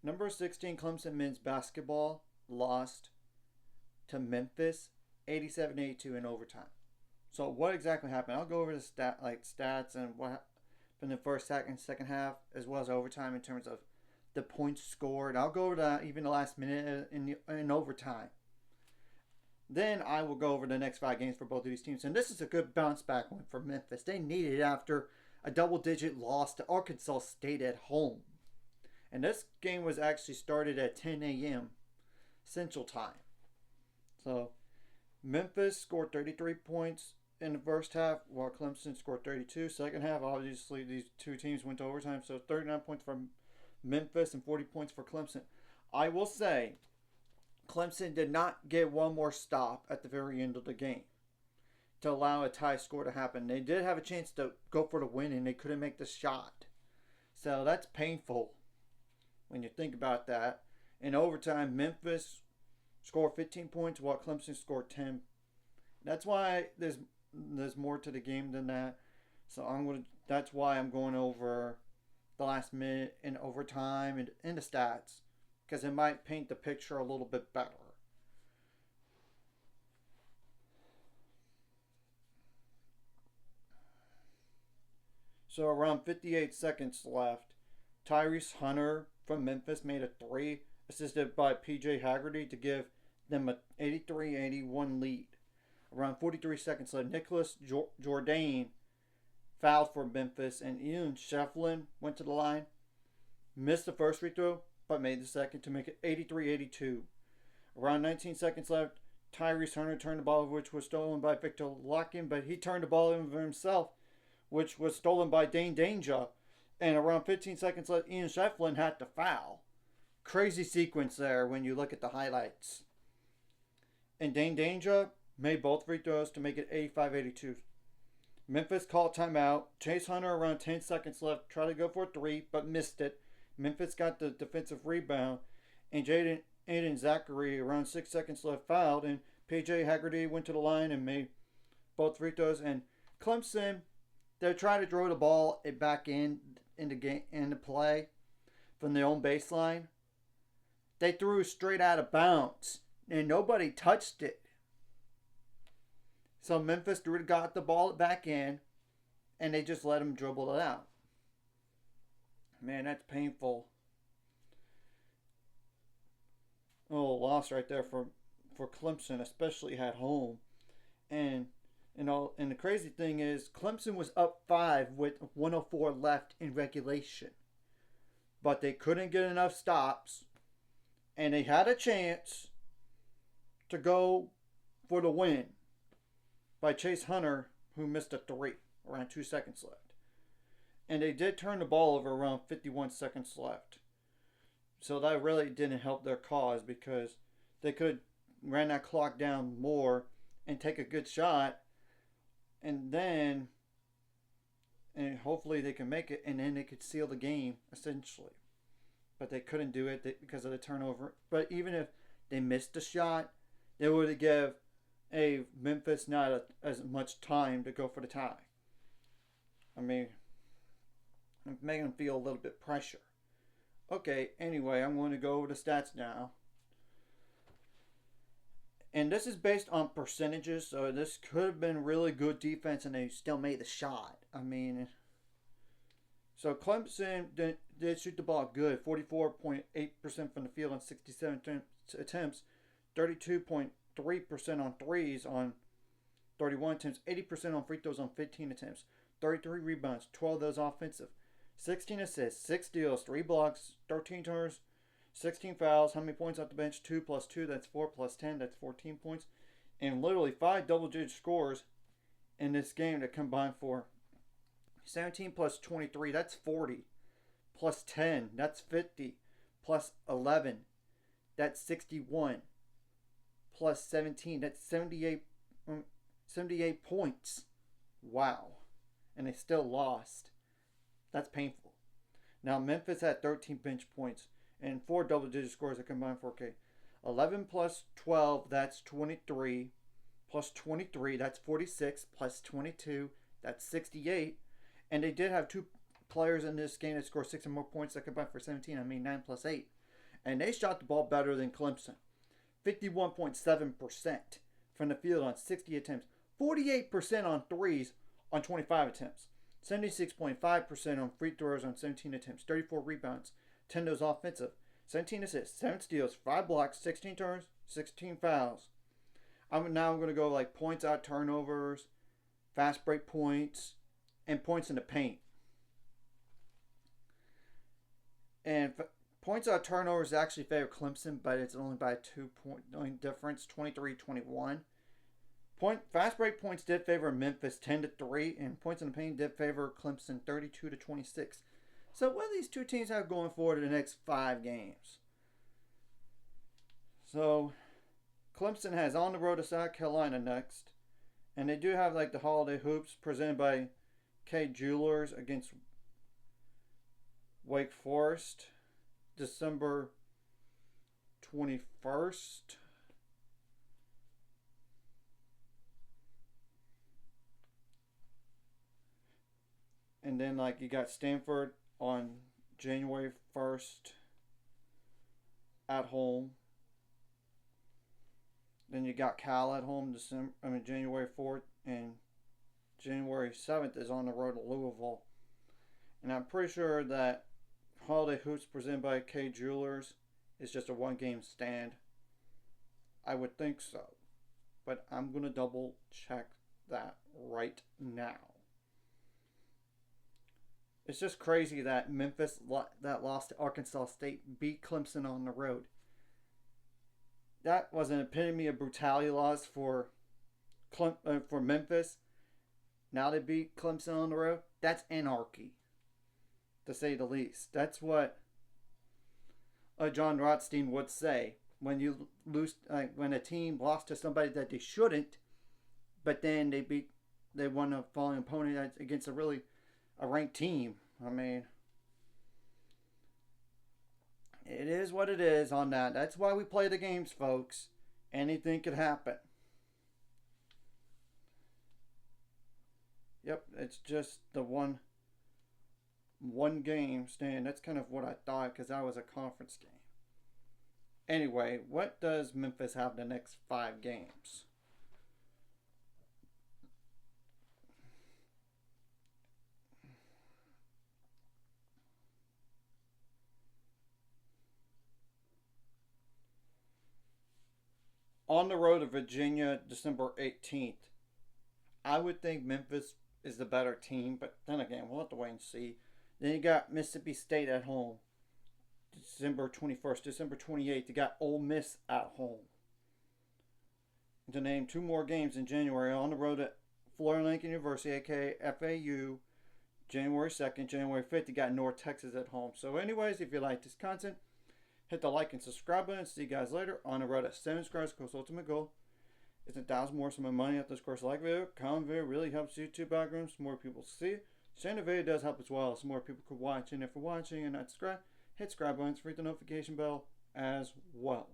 Number 16 Clemson men's basketball lost to Memphis 87-82 in overtime. So what exactly happened? I'll go over the stats and what happened in the first, second half, as well as overtime in terms of the points scored. I'll go over even the last minute in overtime. Then I will go over the next 5 games for both of these teams. And this is a good bounce back win for Memphis. They needed it after a double-digit loss to Arkansas State at home. And this game was actually started at 10 a.m. Central Time. So Memphis scored 33 points in the first half, while Clemson scored 32. Second half, obviously, these two teams went to overtime. So 39 points for Memphis and 40 points for Clemson. I will say, Clemson did not get one more stop at the very end of the game to allow a tie score to happen. They did have a chance to go for the win, and they couldn't make the shot. So that's painful when you think about that. In overtime, Memphis scored 15 points while Clemson scored 10. That's why there's more to the game than that. So that's why I'm going over the last minute in overtime and in the stats, because it might paint the picture a little bit better. So around 58 seconds left, Tyrese Hunter from Memphis made a three, assisted by PJ Haggerty, to give them an 83-81 lead. Around 43 seconds left, Nicholas Jourdain fouled for Memphis, and Ian Shefflin went to the line, missed the first free throw, but made the second to make it 83-82. Around 19 seconds left, Tyrese Hunter turned the ball over, which was stolen by Victor Larkin, but he turned the ball over himself, which was stolen by Dane Danger. And around 15 seconds left, Ian Shefflin had to foul. Crazy sequence there when you look at the highlights. And Dane Danger made both free throws to make it 85-82. Memphis called timeout. Chase Hunter, around 10 seconds left, tried to go for a three, but missed it. Memphis got the defensive rebound. And Aiden Zachary, around 6 seconds left, fouled. And PJ Haggerty went to the line and made both free throws. And Clemson, they tried to throw the ball back into play from their own baseline. They threw straight out of bounds, and nobody touched it. So Memphis got the ball back in, and they just let them dribble it out. Man, that's painful. Oh, loss right there for Clemson, especially at home. And and the crazy thing is, Clemson was up 5 with 104 left in regulation, but they couldn't get enough stops, and they had a chance to go for the win by Chase Hunter, who missed a three around 2 seconds left. And they did turn the ball over around 51 seconds left. So that really didn't help their cause, because they could ran that clock down more and take a good shot, and hopefully they can make it, and then they could seal the game essentially. But they couldn't do it because of the turnover. But even if they missed a shot, they would have give Memphis not as much time to go for the tie. I mean, making them feel a little bit pressure. Okay, anyway, I'm going to go over the stats now. And this is based on percentages, so this could have been really good defense, and they still made the shot. I mean, so Clemson did shoot the ball good, 44.8% from the field on 67 attempts, 32.3% on threes on 31 attempts, 80% on free throws on 15 attempts, 33 rebounds, 12 of those offensive, 16 assists, 6 steals, 3 blocks, 13 turnovers, 16 fouls. How many points off the bench? 2 plus 2, that's 4 plus 10, that's 14 points. And literally 5 double-digit scores in this game that combined for 17 plus 23, that's 40. Plus 10, that's 50. Plus 11, that's 61. Plus 17, that's 78 points. Wow. And they still lost. That's painful. Now, Memphis had 13 bench points and 4 double-digit scores that combined for 4K. 11 plus 12, that's 23. Plus 23, that's 46. Plus 22, that's 68. And they did have 2 players in this game that scored 6 or more points that combined for 17. I mean, 9 plus 8. and they shot the ball better than Clemson. 51.7% from the field on 60 attempts, 48% on threes on 25 attempts, 76.5% on free throws on 17 attempts, 34 rebounds, 10 of those offensive, 17 assists, 7 steals, 5 blocks, 16 turns, 16 fouls. I'm going to go like points out turnovers, fast break points, and points in the paint. And points out turnovers actually favor Clemson, but it's only by a 2-point difference, 23-21. Fast break points did favor Memphis 10-3, and points in the paint did favor Clemson 32-26. So what do these two teams have going forward in the next 5 games? So Clemson has on the road to South Carolina next, and they do have like the holiday hoops presented by K Jewelers against Wake Forest, December 21st. And then like you got Stanford on January 1st at home. Then you got Cal at home January 4th, and January 7th is on the road to Louisville. And I'm pretty sure that Holiday Hoops presented by K Jewelers is just a 1-game stand. I would think so. But I'm going to double check that right now. It's just crazy that Memphis, that lost to Arkansas State, beat Clemson on the road. That was an epitome of brutality loss for Memphis. Now they beat Clemson on the road. That's anarchy, to say the least. That's what John Rothstein would say when you lose, when a team lost to somebody that they shouldn't, but then they won a falling opponent against a ranked team. I mean, it is what it is on that. That's why we play the games, folks. Anything could happen. Yep, it's just the one game stand. That's kind of what I thought, because that was a conference game. Anyway, what does Memphis have the next 5 games? On the road to Virginia, December 18th. I would think Memphis is the better team, but then again, we'll have to wait and see. Then you got Mississippi State at home, December 21st. December 28th, you got Ole Miss at home. To name 2 more games in January, on the road at Florida Lincoln University, aka FAU, January 2nd. January 5th, you got North Texas at home. So anyways, if you like this content, hit the like and subscribe button. See you guys later. On the road at 7 subscribers, course ultimate goal is 1,000 more. So my money after this course. Like video, comment video really helps YouTube algorithms. More people see it. Sharing the video does help as well, so more people could watch. And if you're watching and not subscribed, hit subscribe button, ring the notification bell as well.